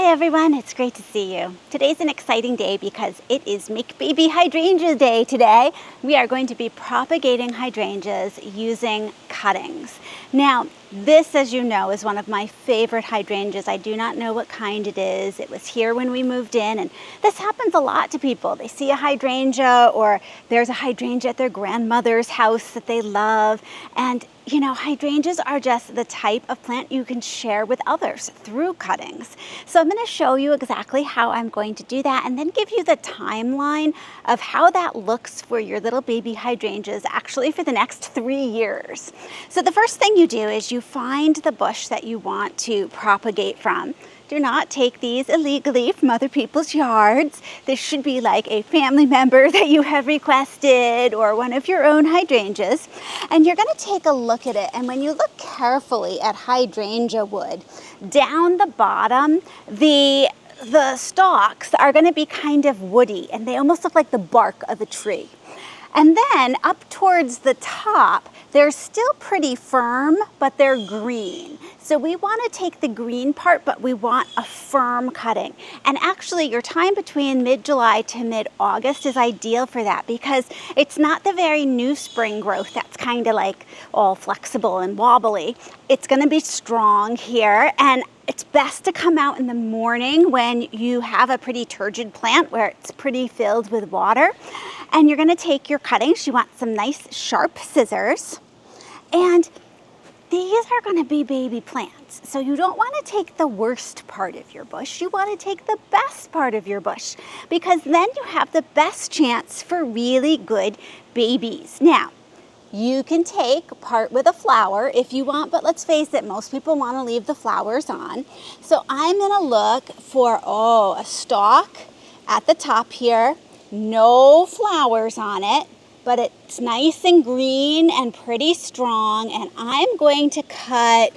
everyone, it's great to see you. Today's an exciting day because it is Make Baby Hydrangea Day today. We are going to be propagating hydrangeas using cuttings. Now, this, as you know, is one of my favorite hydrangeas. I do not know what kind it is. It was here when we moved in, and this happens a lot to people. They see a hydrangea, or there's a hydrangea at their grandmother's house that they love, and you know, hydrangeas are just the type of plant you can share with others through cuttings. So I'm going to show you exactly how I'm going to do that and then give you the timeline of how that looks for your little baby hydrangeas actually for the next 3 years. So the first thing you do is you find the bush that you want to propagate from. Do not take these illegally from other people's yards. This should be like a family member that you have requested or one of your own hydrangeas. And you're going to take a look at it. And when you look carefully at hydrangea wood, down the bottom, the stalks are going to be kind of woody and they almost look like the bark of a tree. And then up towards the top, they're still pretty firm, but they're green. So we want to take the green part, but we want a firm cutting. And actually your time between mid-July to mid-August is ideal for that because it's not the very new spring growth that's kind of like all flexible and wobbly. It's going to be strong here, and it's best to come out in the morning when you have a pretty turgid plant where it's pretty filled with water. And you're going to take your cuttings. You want some nice sharp scissors. And these are going to be baby plants. So you don't want to take the worst part of your bush. You want to take the best part of your bush because then you have the best chance for really good babies. Now, you can take part with a flower if you want, but let's face it, most people want to leave the flowers on. So I'm going to look for, a stalk at the top here. No flowers on it, but it's nice and green and pretty strong. And I'm going to cut,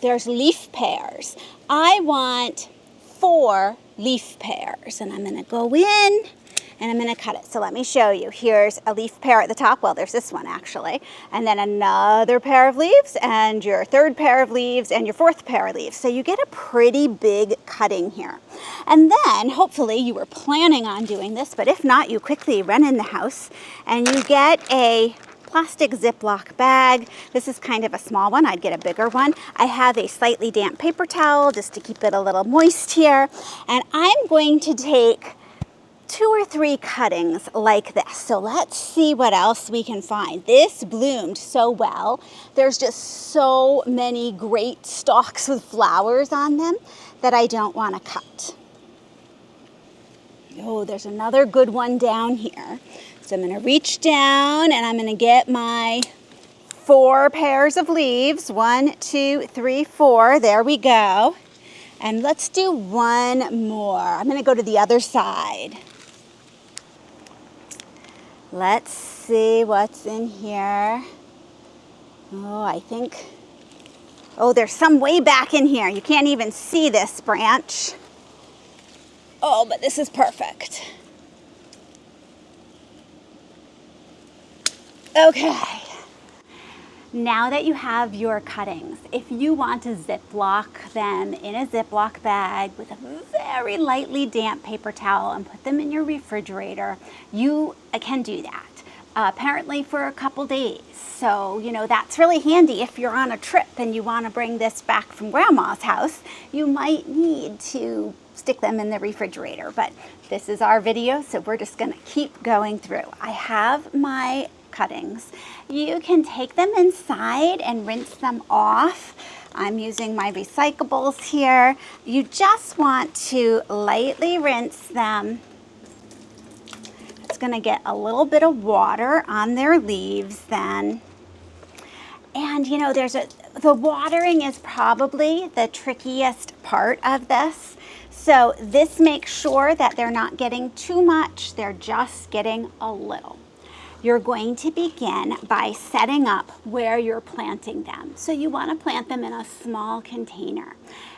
there's leaf pairs. I want 4 leaf pairs, and I'm going to go in and I'm going to cut it. So let me show you. Here's a leaf pair at the top. Well, there's this one actually. And then another pair of leaves, and your third pair of leaves, and your fourth pair of leaves. So you get a pretty big cutting here. And then hopefully you were planning on doing this, but if not, you quickly run in the house and you get a plastic Ziploc bag. This is kind of a small one. I'd get a bigger one. I have a slightly damp paper towel just to keep it a little moist here. And I'm going to take 2 or 3 cuttings like this. So let's see what else we can find. This bloomed so well. There's just so many great stalks with flowers on them that I don't want to cut. There's another good one down here. So I'm going to reach down and I'm going to get my 4 pairs of leaves. 1, 2, 3, 4. There we go. And let's do one more. I'm going to go to the other side. Let's see what's in here. I think, there's some way back in here. You can't even see this branch. But this is perfect. Okay. Now that you have your cuttings, if you want to Ziploc them in a Ziploc bag with a very lightly damp paper towel and put them in your refrigerator, you can do that. Apparently for a couple days. So, that's really handy if you're on a trip and you want to bring this back from grandma's house. You might need to stick them in the refrigerator, but this is our video, so we're just going to keep going through. I have my cuttings. You can take them inside and rinse them off. I'm using my recyclables here. You just want to lightly rinse them. It's going to get a little bit of water on their leaves then. And the watering is probably the trickiest part of this. So this makes sure that they're not getting too much, they're just getting a little. You're going to begin by setting up where you're planting them. So you want to plant them in a small container.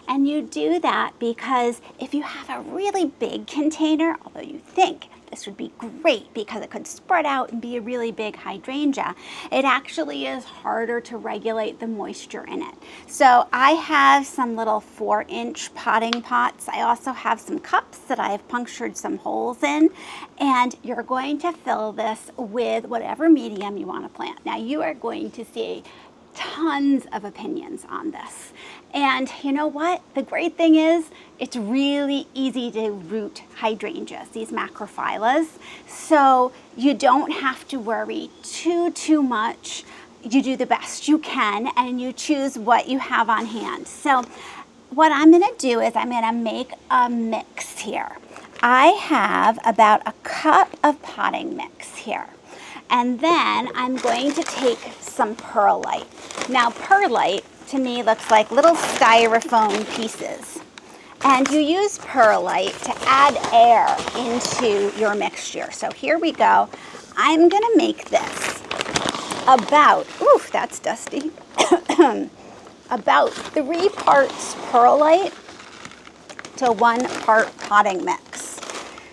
And you do that because if you have a really big container, although you think this would be great because it could spread out and be a really big hydrangea, it actually is harder to regulate the moisture in it. So I have some little 4-inch potting pots. I also have some cups that I have punctured some holes in, and you're going to fill this with whatever medium you want to plant. Now you are going to see tons of opinions on this. And you know what? The great thing is it's really easy to root hydrangeas, these macrophyllus. So you don't have to worry too much. You do the best you can and you choose what you have on hand. So what I'm going to do is I'm going to make a mix here. I have about a cup of potting mix here. And then I'm going to take some perlite. Now perlite to me looks like little styrofoam pieces. And you use perlite to add air into your mixture. So here we go. I'm gonna make this about, oof, that's dusty, about 3 parts perlite to 1 part potting mix.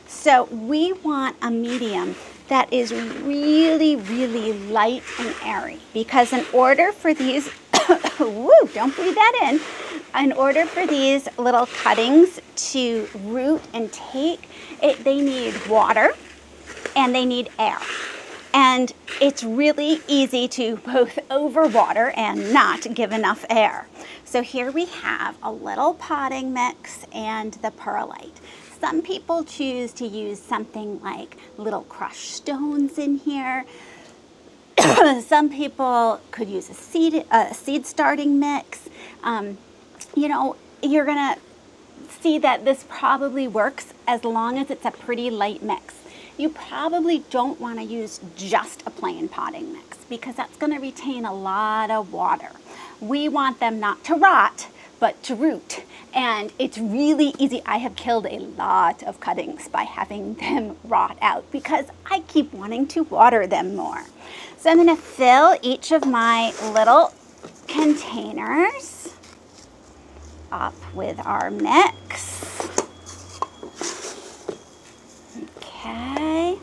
So we want a medium that is really, really light and airy, because in order for these, woo, don't breathe that in order for these little cuttings to root and take, they need water and they need air. And it's really easy to both overwater and not give enough air. So here we have a little potting mix and the perlite. Some people choose to use something like little crushed stones in here. Some people could use a seed starting mix. You know, you're gonna see that this probably works as long as it's a pretty light mix. You probably don't want to use just a plain potting mix because that's going to retain a lot of water. We want them not to rot, but to root. And it's really easy. I have killed a lot of cuttings by having them rot out because I keep wanting to water them more. So I'm going to fill each of my little containers up with our mix. Okay.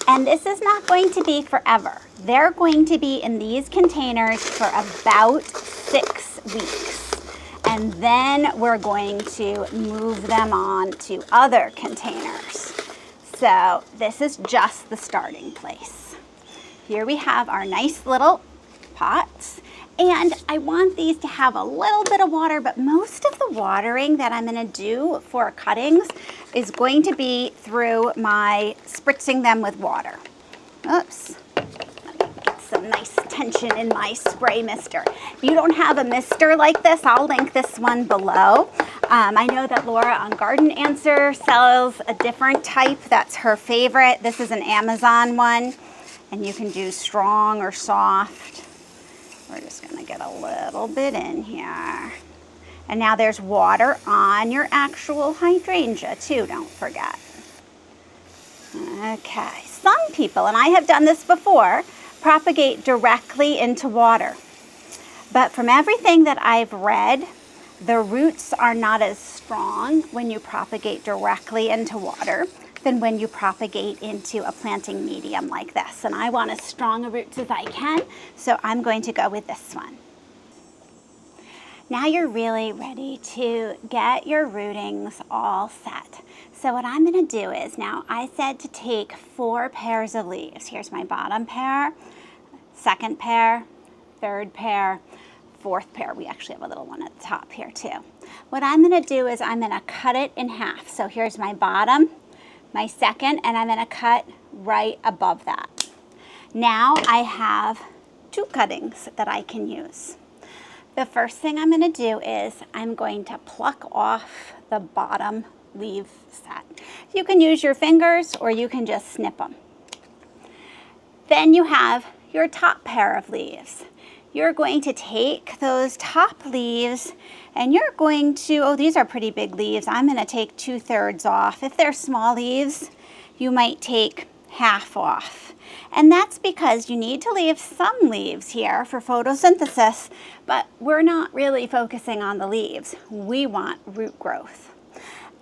And this is not going to be forever. They're going to be in these containers for about 6 weeks. And then we're going to move them on to other containers. So this is just the starting place. Here we have our nice little pots. And I want these to have a little bit of water, but most of the watering that I'm going to do for cuttings is going to be through my spritzing them with water. Oops. Get some nice tension in my spray mister. If you don't have a mister like this, I'll link this one below. I know that Laura on Garden Answer sells a different type. That's her favorite. This is an Amazon one, and you can do strong or soft. We're just going to get a little bit in here. And now there's water on your actual hydrangea too, don't forget. Okay, some people, and I have done this before, propagate directly into water. But from everything that I've read, the roots are not as strong when you propagate directly into water than when you propagate into a planting medium like this. And I want as strong a roots as I can, so I'm going to go with this one. Now you're really ready to get your rootings all set. So what I'm going to do is, now I said to take 4 pairs of leaves. Here's my bottom pair, second pair, third pair, fourth pair. We actually have a little one at the top here too. What I'm going to do is I'm going to cut it in half. So here's my bottom, my second, and I'm going to cut right above that. Now I have 2 cuttings that I can use. The first thing I'm going to do is I'm going to pluck off the bottom leaf set. You can use your fingers or you can just snip them. Then you have your top pair of leaves. You're going to take those top leaves and you're going to, oh, these are pretty big leaves. I'm going to take 2/3 off. If they're small leaves, you might take half off. And that's because you need to leave some leaves here for photosynthesis, but we're not really focusing on the leaves. We want root growth.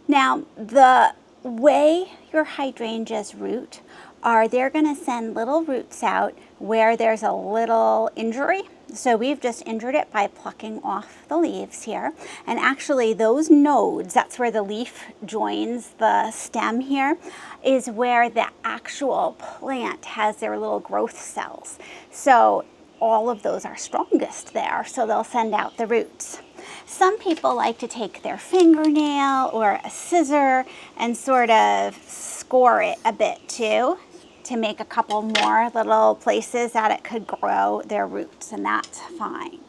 Now, the way your hydrangeas root are they're going to send little roots out where there's a little injury. So we've just injured it by plucking off the leaves here. And actually those nodes, that's where the leaf joins the stem here, is where the actual plant has their little growth cells. So all of those are strongest there, so they'll send out the roots. Some people like to take their fingernail or a scissor and sort of score it a bit too, to make a couple more little places that it could grow their roots, and that's fine.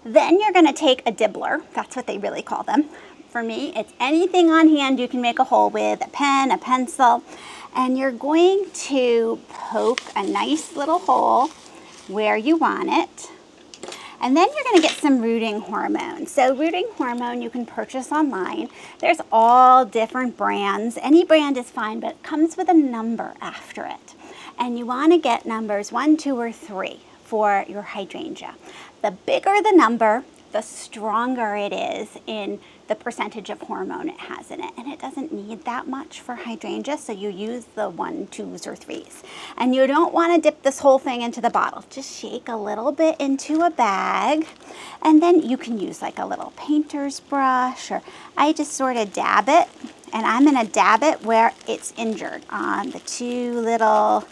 Then you're going to take a dibbler, that's what they really call them. For me, it's anything on hand you can make a hole with, a pen, a pencil, and you're going to poke a nice little hole where you want it. And then you're going to get some rooting hormone. So rooting hormone you can purchase online. There's all different brands. Any brand is fine, but it comes with a number after it. And you want to get numbers 1, 2, or 3 for your hydrangea. The bigger the number, the stronger it is in the percentage of hormone it has in it. And it doesn't need that much for hydrangea, so you use the 1, 2s, or 3s. And you don't want to dip this whole thing into the bottle. Just shake a little bit into a bag, and then you can use like a little painter's brush, or I just sort of dab it, and I'm going to dab it where it's injured on the 2 little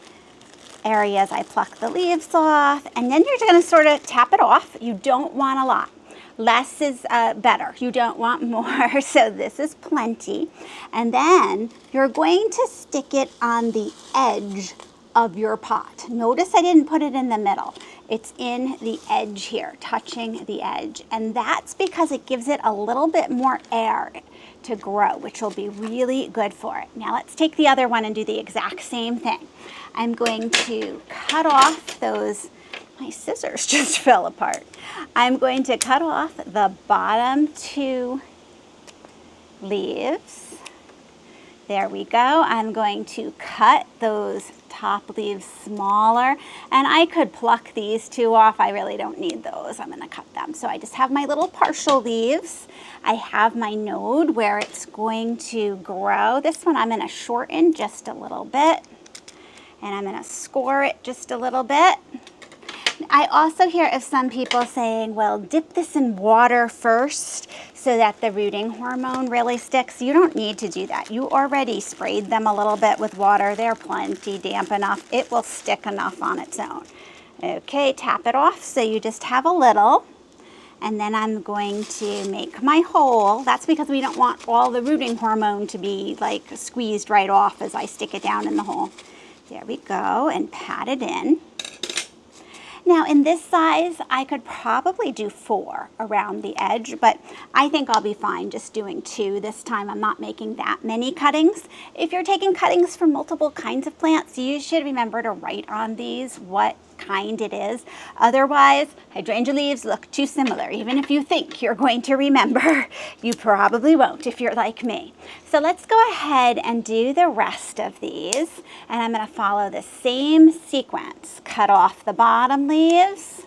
areas I pluck the leaves off, and then you're going to sort of tap it off. You don't want a lot. Less is better. You don't want more, so this is plenty. And then you're going to stick it on the edge of your pot. Notice I didn't put it in the middle. It's in the edge here, touching the edge. And that's because it gives it a little bit more air to grow, which will be really good for it. Now let's take the other one and do the exact same thing. I'm going to cut off those, my scissors just fell apart. I'm going to cut off the bottom 2 leaves. There we go. I'm going to cut those top leaves smaller, and I could pluck these 2 off. I really don't need those. I'm going to cut them. So I just have my little partial leaves. I have my node where it's going to grow. This one I'm going to shorten just a little bit, and I'm going to score it just a little bit. I also hear of some people saying, well, dip this in water first so that the rooting hormone really sticks. You don't need to do that. You already sprayed them a little bit with water. They're plenty damp enough. It will stick enough on its own. Okay, tap it off so you just have a little. And then I'm going to make my hole. That's because we don't want all the rooting hormone to be like squeezed right off as I stick it down in the hole. There we go, and pat it in. Now in this size, I could probably do 4 around the edge, but I think I'll be fine just doing 2 this time. I'm not making that many cuttings. If you're taking cuttings from multiple kinds of plants, you should remember to write on these what kind it is. Otherwise, hydrangea leaves look too similar. Even if you think you're going to remember, you probably won't if you're like me. So let's go ahead and do the rest of these. And I'm going to follow the same sequence. Cut off the bottom leaves,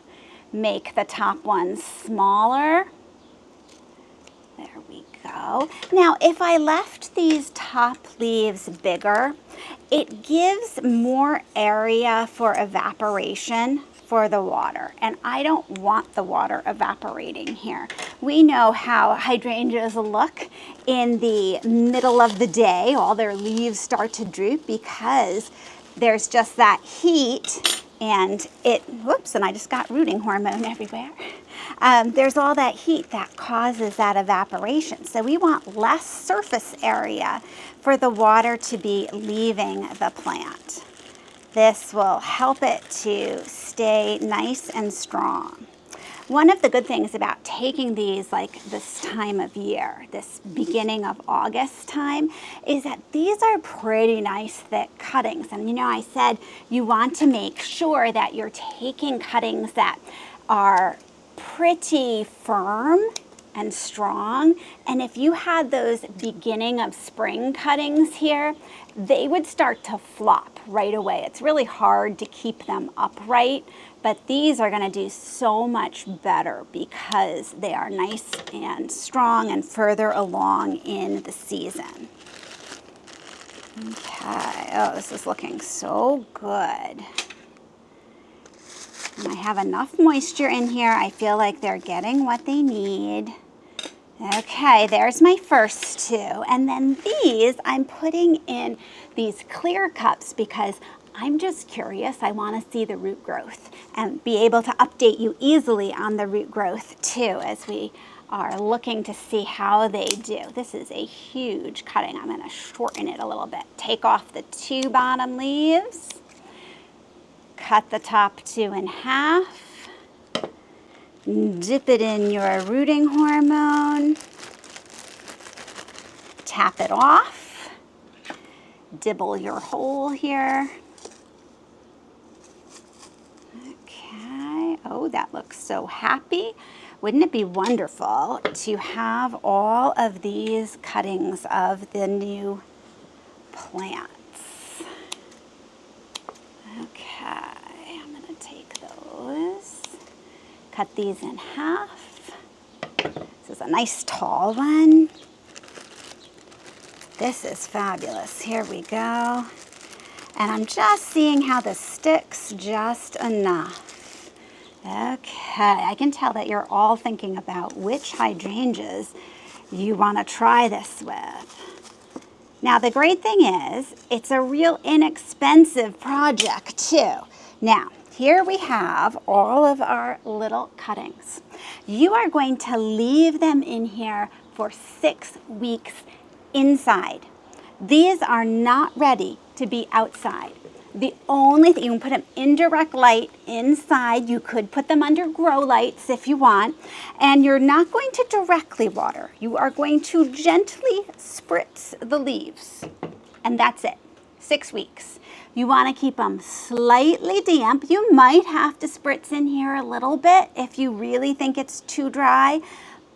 make the top ones smaller. There we go. Now, if I left these top leaves bigger, it gives more area for evaporation for the water, and I don't want the water evaporating here. We know how hydrangeas look in the middle of the day. All their leaves start to droop because there's just that heat, and whoops, and I just got rooting hormone everywhere. There's all that heat that causes that evaporation. So we want less surface area for the water to be leaving the plant. This will help it to stay nice and strong. One of the good things about taking these like this time of year, this beginning of August time, is that these are pretty nice thick cuttings. And you know, I said you want to make sure that you're taking cuttings that are pretty firm and strong. And if you had those beginning of spring cuttings here, they would start to flop right away. It's really hard to keep them upright, but these are going to do so much better because they are nice and strong and further along in the season. Okay, oh, this is looking so good. And I have enough moisture in here. I feel like they're getting what they need. Okay, there's my first two. And then these, I'm putting in these clear cups because I'm just curious. I want to see the root growth and be able to update you easily on the root growth too as we are looking to see how they do. This is a huge cutting. I'm going to shorten it a little bit. Take off the two bottom leaves. Cut the top two in half. Dip it in your rooting hormone. Tap it off. Dibble your hole here. Okay, oh, that looks so happy. Wouldn't it be wonderful to have all of these cuttings of the new plants? Okay, I'm gonna take those, cut these in half. This is a nice tall one. This is fabulous. Here we go. And I'm just seeing how this sticks just enough. Okay, I can tell that you're all thinking about which hydrangeas you want to try this with. Now, the great thing is, it's a real inexpensive project too. Now, here we have all of our little cuttings. You are going to leave them in here for 6 weeks inside. These are not ready to be outside. The only thing, you can put them in direct light inside. You could put them under grow lights if you want. And you're not going to directly water. You are going to gently spritz the leaves. And that's it. 6 weeks. You want to keep them slightly damp. You might have to spritz in here a little bit if you really think it's too dry,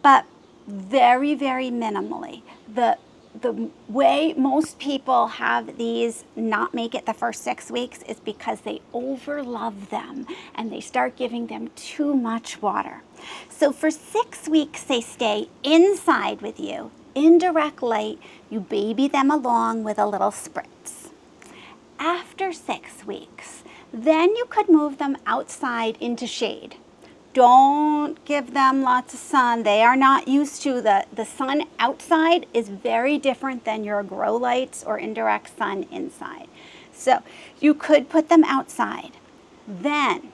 but very, very minimally. The way most people have these not make it the first 6 weeks is because they overlove them and they start giving them too much water. So for 6 weeks, they stay inside with you, in direct light. You baby them along with a little spritz. After 6 weeks, then you could move them outside into shade. Don't give them lots of sun. They are not used to the sun outside is very different than your grow lights or indirect sun inside. So you could put them outside. Then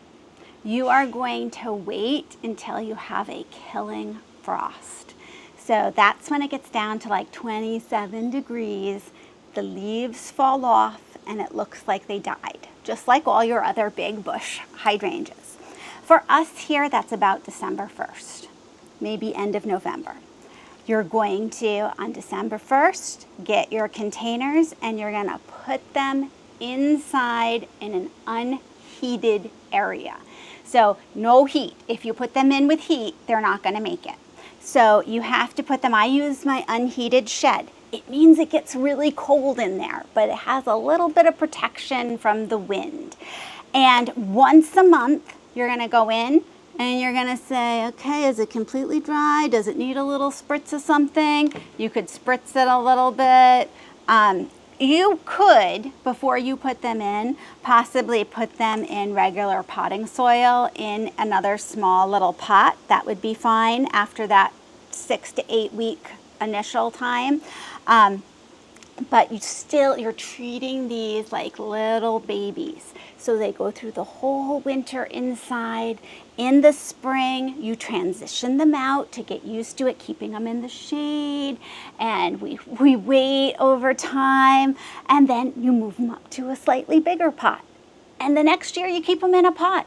you are going to wait until you have a killing frost. So that's when it gets down to like 27 degrees. The leaves fall off and it looks like they died, just like all your other big bush hydrangeas. For us here, that's about December 1st, maybe end of November. You're going to, on December 1st, get your containers and you're gonna put them inside in an unheated area. So no heat. If you put them in with heat, they're not gonna make it. So you have to put them, I use my unheated shed. It means it gets really cold in there, but it has a little bit of protection from the wind. And once a month, you're going to go in and you're going to say, okay, is it completely dry? Does it need a little spritz of something? You could spritz it a little bit. You could, before you put them in, possibly put them in regular potting soil in another small little pot. That would be fine after that 6 to 8 week initial time. But you're treating these like little babies. So they go through the whole winter inside. In the spring, you transition them out to get used to it, keeping them in the shade. And we wait over time. And then you move them up to a slightly bigger pot. And the next year, you keep them in a pot.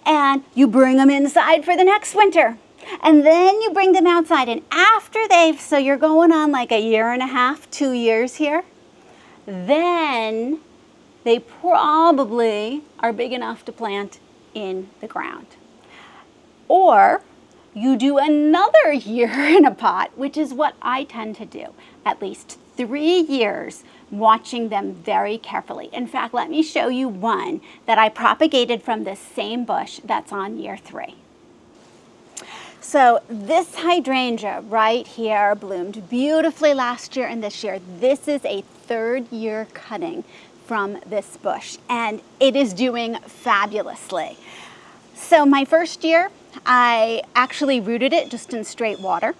And you bring them inside for the next winter. And then you bring them outside. And after so you're going on like 1.5 years, 2 years here. Then they probably are big enough to plant in the ground. Or you do another year in a pot, which is what I tend to do, at least 3 years, watching them very carefully. In fact, let me show you one that I propagated from this same bush that's on year 3. So this hydrangea right here bloomed beautifully last year and this year. This is a third year cutting from this bush, and it is doing fabulously. So my first year, I actually rooted it just in straight water.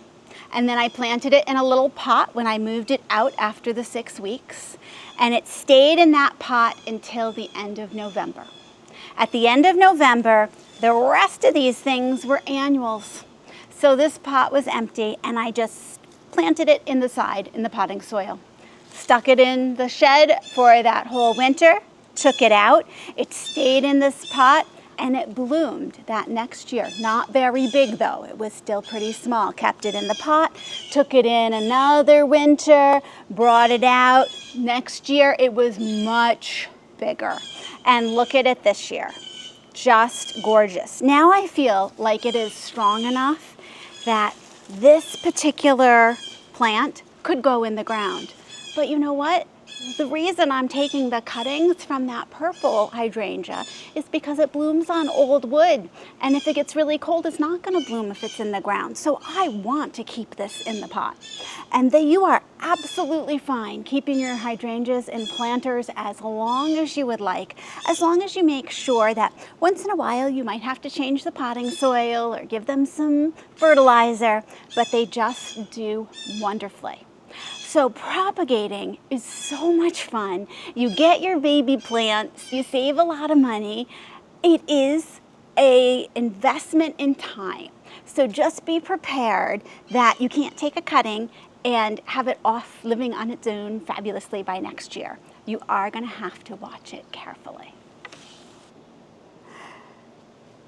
And then I planted it in a little pot when I moved it out after the 6 weeks. And it stayed in that pot until the end of November. At the end of November, the rest of these things were annuals. So this pot was empty, and I just planted it in the side in the potting soil. Stuck it in the shed for that whole winter, took it out. It stayed in this pot, and it bloomed that next year. Not very big though, it was still pretty small. Kept it in the pot, took it in another winter, brought it out. Next year it was much bigger. And look at it this year, just gorgeous. Now I feel like it is strong enough that this particular plant could go in the ground. But you know what? The reason I'm taking the cuttings from that purple hydrangea is because it blooms on old wood. And if it gets really cold, it's not going to bloom if it's in the ground. So I want to keep this in the pot. And you are absolutely fine keeping your hydrangeas in planters as long as you would like, as long as you make sure that once in a while you might have to change the potting soil or give them some fertilizer, but they just do wonderfully. So propagating is so much fun. You get your baby plants, you save a lot of money. It is an investment in time. So just be prepared that you can't take a cutting and have it off living on its own fabulously by next year. You are going to have to watch it carefully.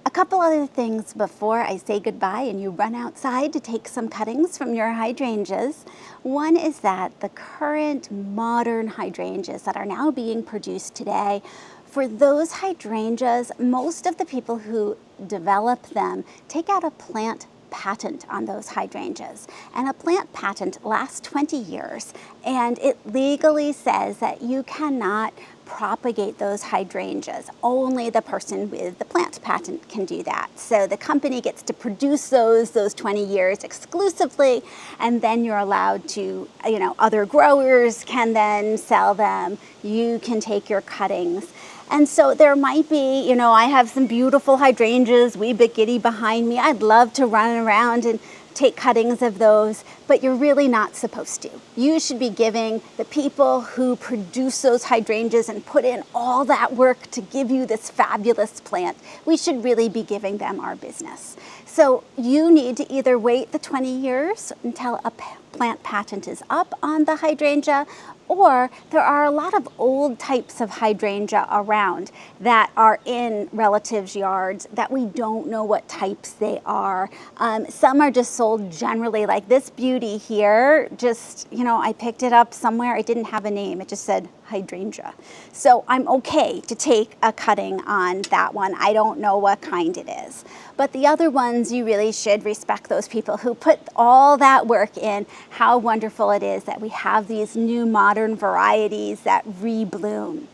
A couple other things before I say goodbye and you run outside to take some cuttings from your hydrangeas. One is that the current modern hydrangeas that are now being produced today, for those hydrangeas, most of the people who develop them take out a plant patent on those hydrangeas. And a plant patent lasts 20 years, and it legally says that you cannot propagate those hydrangeas. Only the person with the plant patent can do that. So the company gets to produce those 20 years exclusively, and then you're allowed to, other growers can then sell them. You can take your cuttings. And so there might be, I have some beautiful hydrangeas, wee bit giddy behind me. I'd love to run around and take cuttings of those, but you're really not supposed to. You should be giving the people who produce those hydrangeas and put in all that work to give you this fabulous plant. We should really be giving them our business. So you need to either wait the 20 years until a plant patent is up on the hydrangea, or there are a lot of old types of hydrangea around that are in relatives' yards that we don't know what types they are. Some are just sold generally, like this beauty here, just, I picked it up somewhere. It didn't have a name. It just said hydrangea. So I'm okay to take a cutting on that one. I don't know what kind it is. But the other ones, you really should respect those people who put all that work in. How wonderful it is that we have these new modern varieties that rebloom.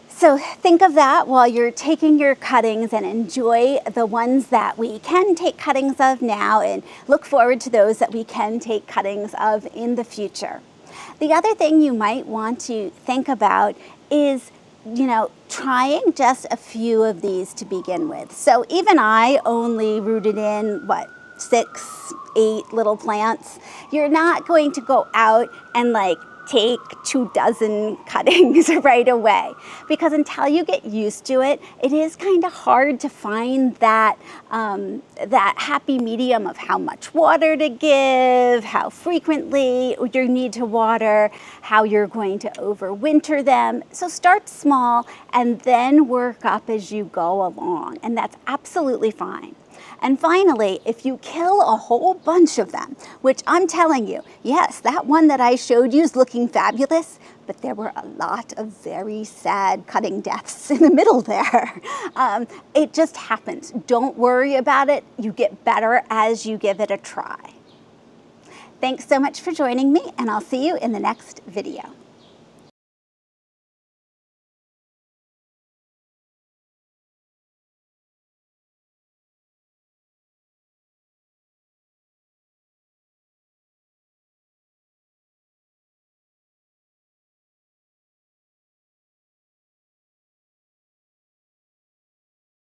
So think of that while you're taking your cuttings, and enjoy the ones that we can take cuttings of now, and look forward to those that we can take cuttings of in the future. The other thing you might want to think about is, trying just a few of these to begin with. So even I only rooted in, 6, 8 little plants. You're not going to go out and take 24 cuttings right away, because until you get used to it, it is kind of hard to find that happy medium of how much water to give, how frequently you need to water, how you're going to overwinter them. So start small and then work up as you go along, and that's absolutely fine. And finally, if you kill a whole bunch of them, which I'm telling you, yes, that one that I showed you is looking fabulous, but there were a lot of very sad cutting deaths in the middle there. It just happens. Don't worry about it. You get better as you give it a try. Thanks so much for joining me, and I'll see you in the next video.